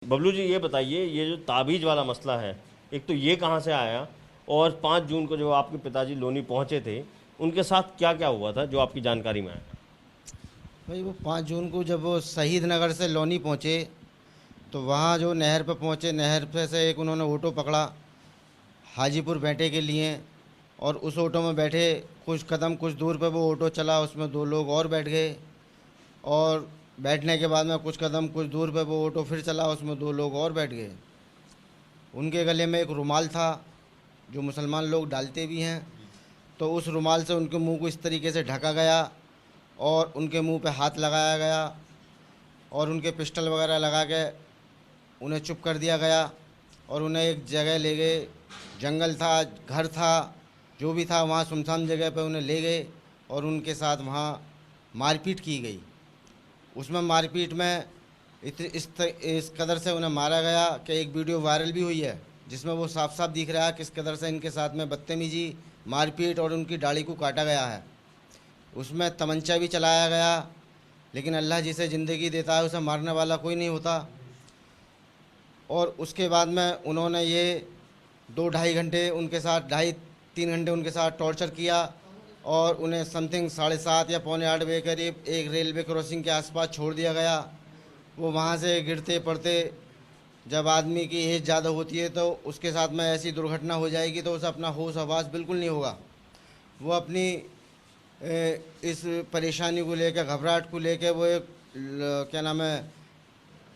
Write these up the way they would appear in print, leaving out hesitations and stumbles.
बबलू जी, ये बताइए, ये जो ताबीज़ वाला मसला है, एक तो ये कहाँ से आया, और 5 जून को जो आपके पिताजी लोनी पहुँचे थे, उनके साथ क्या क्या हुआ था जो आपकी जानकारी में आया? भाई वो 5 जून को जब वो शहीद नगर से लोनी पहुँचे तो वहाँ जो नहर पे पहुँचे, नहर पे से एक उन्होंने ऑटो पकड़ा हाजीपुर बैठे के लिए। और उस ऑटो में बैठे कुछ कदम कुछ दूर पे वो ऑटो चला, उसमें दो लोग और बैठ गए। और बैठने के बाद में कुछ कदम कुछ दूर पे वो ऑटो फिर चला, उसमें दो लोग और बैठ गए। उनके गले में एक रुमाल था जो मुसलमान लोग डालते भी हैं, तो उस रुमाल से उनके मुंह को इस तरीके से ढका गया और उनके मुंह पे हाथ लगाया गया और उनके पिस्टल वगैरह लगा के उन्हें चुप कर दिया गया। और उन्हें एक जगह ले गए, जंगल था, घर था, जो भी था, वहाँ सुनसान जगह पे उन्हें ले गए और उनके साथ वहाँ मारपीट की गई। उसमें मारपीट में इस कदर से उन्हें मारा गया कि एक वीडियो वायरल भी हुई है जिसमें वो साफ साफ दिख रहा है किस कदर से इनके साथ में बदतमीजी, मारपीट और उनकी दाढ़ी को काटा गया है। उसमें तमंचा भी चलाया गया, लेकिन अल्लाह जिसे ज़िंदगी देता है उसे मारने वाला कोई नहीं होता। और उसके बाद में उन्होंने ये 2 ढाई घंटे उनके साथ, 2.5 3 घंटे उनके साथ टॉर्चर किया और उन्हें समथिंग 7:30 या पौने 8 बजे करीब एक रेलवे क्रॉसिंग के आसपास छोड़ दिया गया। वो वहाँ से गिरते पड़ते, जब आदमी की एज ज़्यादा होती है तो उसके साथ में ऐसी दुर्घटना हो जाएगी तो उसे अपना होश हवास बिल्कुल नहीं होगा। वो अपनी इस परेशानी को लेकर, घबराहट को लेकर, वो एक क्या नाम है,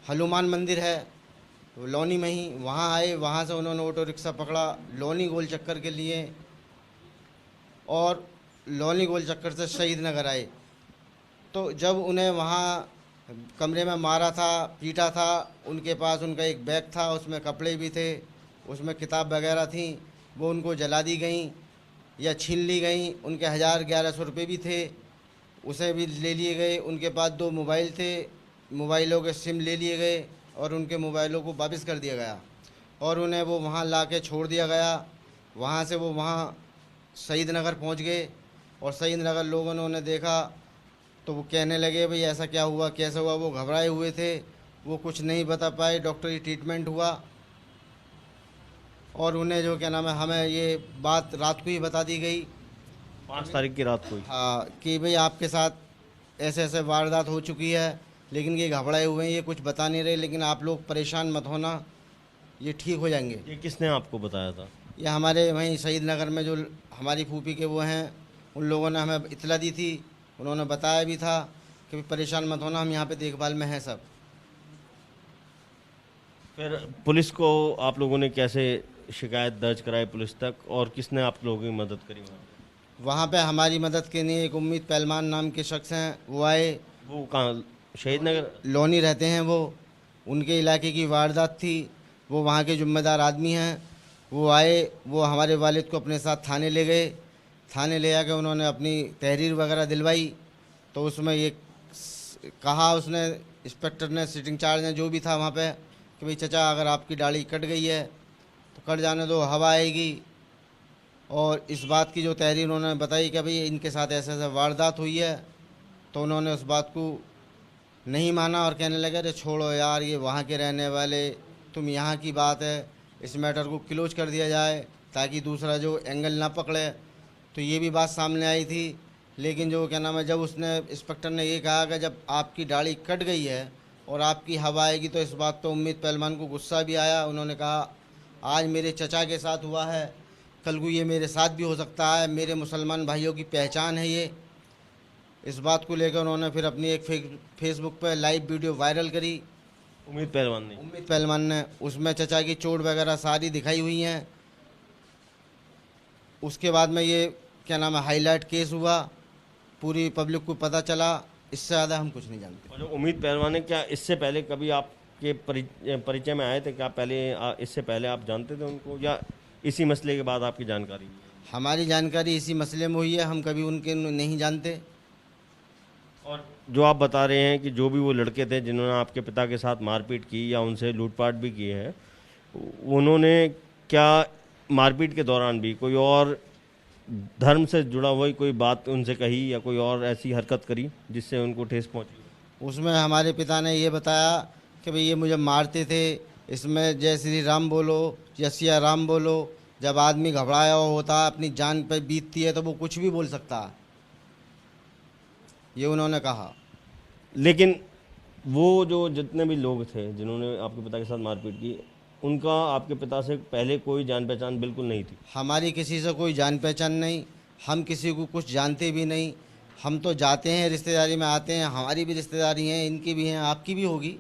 हनुमान मंदिर है तो लोनी में ही वहाँ आए। वहाँ से उन्होंने ऑटो रिक्शा पकड़ा लोनी गोल चक्कर के लिए और लोनी गोल चक्कर से शहीद नगर आए। तो जब उन्हें वहाँ कमरे में मारा था, पीटा था, उनके पास उनका एक बैग था, उसमें कपड़े भी थे, उसमें किताब वगैरह थी, वो उनको जला दी गई या छीन ली गई। उनके 1000-1100 रुपये भी थे, उसे भी ले लिए गए। उनके पास 2 मोबाइल थे, मोबाइलों के सिम ले लिए गए और उनके मोबाइलों को वापस कर दिया गया और उन्हें वो वहाँ ला के छोड़ दिया गया। वहाँ से वो वहाँ शहीद नगर पहुँच गए और शहीद नगर लोगों ने उन्हें देखा तो वो कहने लगे भाई ऐसा क्या हुआ, कैसे हुआ। वो घबराए हुए थे, वो कुछ नहीं बता पाए। डॉक्टरी ट्रीटमेंट हुआ और उन्हें जो क्या नाम है, हमें ये बात रात को ही बता दी गई। 5 तारीख की रात को ही? हाँ, कि भाई आपके साथ ऐसे ऐसे वारदात हो चुकी है, लेकिन ये घबराए हुए हैं, ये कुछ बता नहीं रहे, लेकिन आप लोग परेशान मत होना, ये ठीक हो जाएंगे। ये किसने आपको बताया था? ये हमारे वहीं शहीद नगर में जो हमारी फूफी के वो हैं, उन लोगों ने हमें इतला दी थी। उन्होंने बताया भी था कि भाई परेशान मत होना, हम यहाँ पे देखभाल में हैं सब। फिर पुलिस को आप लोगों ने कैसे शिकायत दर्ज कराई पुलिस तक, और किसने आप लोगों की मदद करी वहाँ वहाँ पे हमारी मदद के लिए एक उम्मीद पहलवान नाम के शख्स हैं, वो आए। पे? वो कहाँ, शहीद नगर? लोनी रहते हैं वो, उनके इलाके की वारदात थी, वो वहाँ के ज़िम्मेदार आदमी हैं। वो आए, वो हमारे वालिद को अपने साथ थाने ले गए। थाने ले आके उन्होंने अपनी तहरीर वगैरह दिलवाई। तो उसमें ये कहा उसने, इंस्पेक्टर ने, सिटिंग चार्ज ने, जो भी था वहाँ पे, कि भाई चचा अगर आपकी दाढ़ी कट गई है तो कट जाने दो, हवा आएगी। और इस बात की जो तहरीर उन्होंने बताई कि भाई इनके साथ ऐसे ऐसे वारदात हुई है, तो उन्होंने उस बात को नहीं माना और कहने लगे अरे छोड़ो यार, ये वहाँ के रहने वाले, तुम यहाँ की बात है, इस मैटर को क्लोज कर दिया जाए ताकि दूसरा जो एंगल ना पकड़े। तो ये भी बात सामने आई थी। लेकिन जो क्या नाम है, जब उसने, इंस्पेक्टर ने ये कहा कि जब आपकी दाढ़ी कट गई है और आपकी हवा आएगी, तो इस बात तो उम्मीद पहलवान को गुस्सा भी आया। उन्होंने कहा आज मेरे चचा के साथ हुआ है, कल को ये मेरे साथ भी हो सकता है, मेरे मुसलमान भाइयों की पहचान है ये। इस बात को लेकर उन्होंने फिर अपनी एक फेसबुक पर लाइव वीडियो वायरल करी, उम्मीद पहलवान ने? उम्मीद पहलवान ने। उसमें चचा की चोट वगैरह सारी दिखाई हुई हैं। उसके बाद में ये क्या नाम है, हाईलाइट केस हुआ, पूरी पब्लिक को पता चला। इससे ज़्यादा हम कुछ नहीं जानते। और जो उम्मीद पहलवान है, क्या इससे पहले कभी आपके परिचय में आए थे? क्या पहले इससे पहले आप जानते थे उनको, या इसी मसले के बाद आपकी जानकारी? हमारी जानकारी इसी मसले में हुई है, हम कभी उनके नहीं जानते। और जो आप बता रहे हैं कि जो भी वो लड़के थे जिन्होंने आपके पिता के साथ मारपीट की या उनसे लूटपाट भी की है, उन्होंने क्या मारपीट के दौरान भी कोई और धर्म से जुड़ा हुआ कोई बात उनसे कही या कोई और ऐसी हरकत करी जिससे उनको ठेस पहुंची? उसमें हमारे पिता ने ये बताया कि भाई ये मुझे मारते थे, इसमें जय श्री राम बोलो या सिया राम बोलो। जब आदमी घबराया हुआ होता है, अपनी जान पर बीतती है, तो वो कुछ भी बोल सकता है, ये उन्होंने कहा। लेकिन वो जो जितने भी लोग थे जिन्होंने आपके पिता के साथ मारपीट की, उनका आपके पिता से पहले कोई जान पहचान बिल्कुल नहीं थी? हमारी किसी से कोई जान पहचान नहीं, हम किसी को कुछ जानते भी नहीं। हम तो जाते हैं, रिश्तेदारी में आते हैं, हमारी भी रिश्तेदारी हैं, इनकी भी हैं, आपकी भी होगी।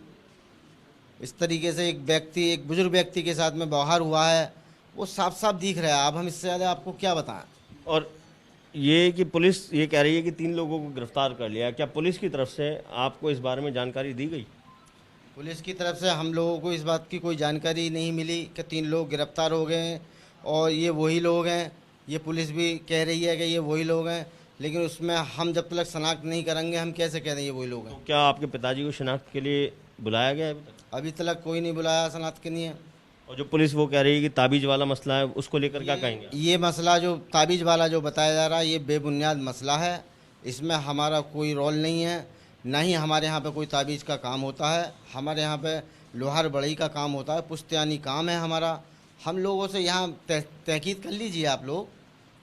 इस तरीके से एक व्यक्ति, एक बुजुर्ग व्यक्ति के साथ में व्यवहार हुआ है, वो साफ साफ दिख रहा है। अब हम इससे ज़्यादा आपको क्या बताएं। और ये कि पुलिस ये कह रही है कि 3 लोगों को गिरफ्तार कर लिया, क्या पुलिस की तरफ से आपको इस बारे में जानकारी दी गई? पुलिस की तरफ से हम लोगों को इस बात की कोई जानकारी नहीं मिली कि 3 लोग गिरफ्तार हो गए हैं और ये वही लोग हैं। ये पुलिस भी कह रही है कि ये वही लोग हैं, लेकिन उसमें हम जब तक शनाख्त नहीं करेंगे, हम कैसे कह दें ये वही लोग हैं। तो क्या आपके पिताजी को शनाख्त के लिए बुलाया गया है अभी तक? अभी तक कोई नहीं बुलाया शनाख्त के लिए। और जो पुलिस वो कह रही है कि ताबीज वाला मसला है, उसको लेकर क्या कहेंगे? ये मसला जो ताबीज़ वाला जो बताया जा रहा है, ये बेबुनियाद मसला है। इसमें हमारा कोई रोल नहीं है, ना ही हमारे यहाँ पे कोई ताबीज़ का काम होता है। हमारे यहाँ पे लोहार बढ़ई का काम होता है, पुश्तैनी काम है हमारा। हम लोगों से यहाँ तहकीद कर लीजिए आप लोग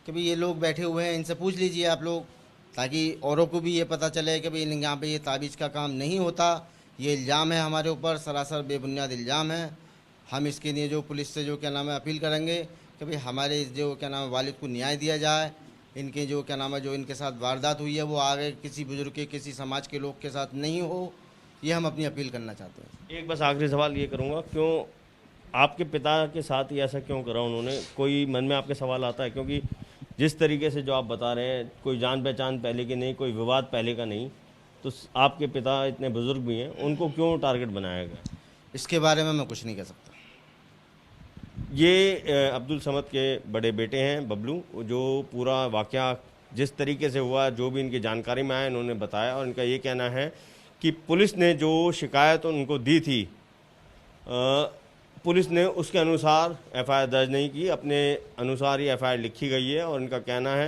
कि भाई ये लोग बैठे हुए हैं, इनसे पूछ लीजिए आप लोग, ताकि औरों को भी ये पता चले कि भाई यहाँ पे ये ताबीज़ का काम नहीं होता। ये इल्ज़ाम है हमारे ऊपर, सरासर बेबुनियाद इल्ज़ाम है। हम इसके लिए जो पुलिस से जो क्या नाम है अपील करेंगे कि भाई हमारे जो क्या नाम है वालिद को न्याय दिया जाए। इनके जो क्या नाम है जो इनके साथ वारदात हुई है, वो आगे किसी बुजुर्ग के, किसी समाज के लोग के साथ नहीं हो, ये हम अपनी अपील करना चाहते हैं। एक बस आखिरी सवाल ये करूँगा, क्यों आपके पिता के साथ ही ऐसा क्यों करा उन्होंने? कोई मन में आपके सवाल आता है? क्योंकि जिस तरीके से जो आप बता रहे हैं, कोई जान पहचान पहले की नहीं, कोई विवाद पहले का नहीं, तो आपके पिता इतने बुजुर्ग भी हैं, उनको क्यों टारगेट बनाया गया? इसके बारे में मैं कुछ नहीं कह सकता। ये अब्दुल समद के बड़े बेटे हैं बबलू, जो पूरा वाक़या जिस तरीके से हुआ, जो भी इनकी जानकारी में आया, इन्होंने बताया। और इनका ये कहना है कि पुलिस ने जो शिकायत उनको दी थी, पुलिस ने उसके अनुसार एफआईआर दर्ज नहीं की, अपने अनुसार ही एफआईआर लिखी गई है। और इनका कहना है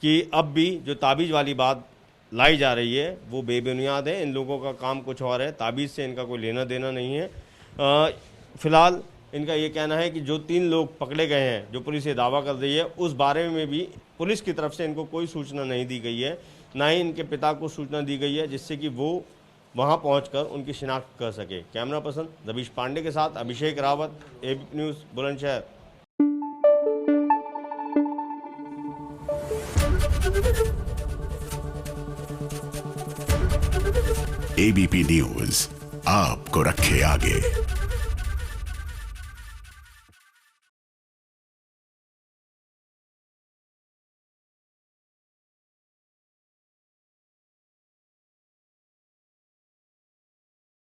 कि अब भी जो ताबीज़ वाली बात लाई जा रही है वो बेबुनियाद है। इन लोगों का काम कुछ और है, ताबीज़ से इनका कोई लेना देना नहीं है। फ़िलहाल इनका ये कहना है कि जो 3 लोग पकड़े गए हैं, जो पुलिस ये दावा कर रही है, उस बारे में भी पुलिस की तरफ से इनको कोई सूचना नहीं दी गई है, ना ही इनके पिता को सूचना दी गई है, जिससे कि वो वहां पहुंचकर उनकी शिनाख्त कर सके। कैमरा पर्सन रवीश पांडे के साथ Abhishek Rawat, ABP news, Bulandshahr. ABP news आपको रखे आगे।